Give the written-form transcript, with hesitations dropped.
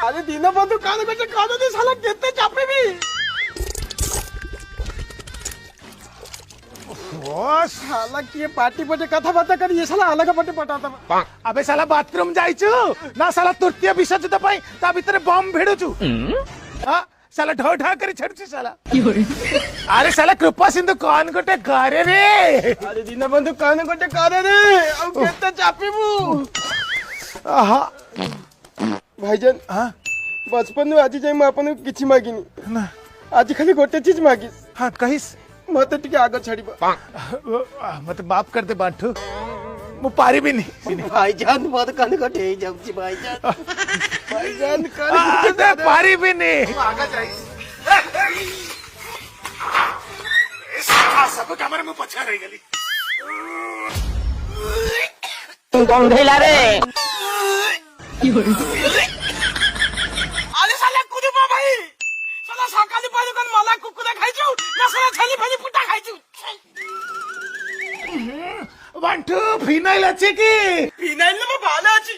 আরে দীনবন্ধু কানে কাছে কানে দে শালা কেতে চাপিবি ओ শালা কি পার্টি পটে কথাবার্তা করি এ শালা अलग पटे पटाता अबे साला बाथरूम जाइछु ना साला तृतीय विसर्जित पाई ता भीतर बम भिडुछु हां साला ढो ढा करी छड़छु साला अरे साला कृपा सिंधु कौन गोटे करे रे আরে দীনবন্ধু কানে কাছে কানে রে আর কেতে চাপিবু आहा ভাইজান हां बचपन में आज जाए मैं अपन किछि मागिनी ना आज खाली गोटे चीज मागिस हां कहिस मते टिके आगे छाड़ीबा मत माफ कर दे बांठू मु पारी भी नहीं भाईजान मत काने काटे ही जाउची भाईजान भाईजान काने दे पारी भी नहीं आगे जाई सब कमर में पछा रही गली गंधेला रे আরে শালা কুদুমা ভাই শালা সকালে পারে কোন মালা কুকুরা খাইছু না শালা ছালি ফালি পুটা খাইছু बांठू फिनाइल अच्छे की ফিনাইল না ভালো আছি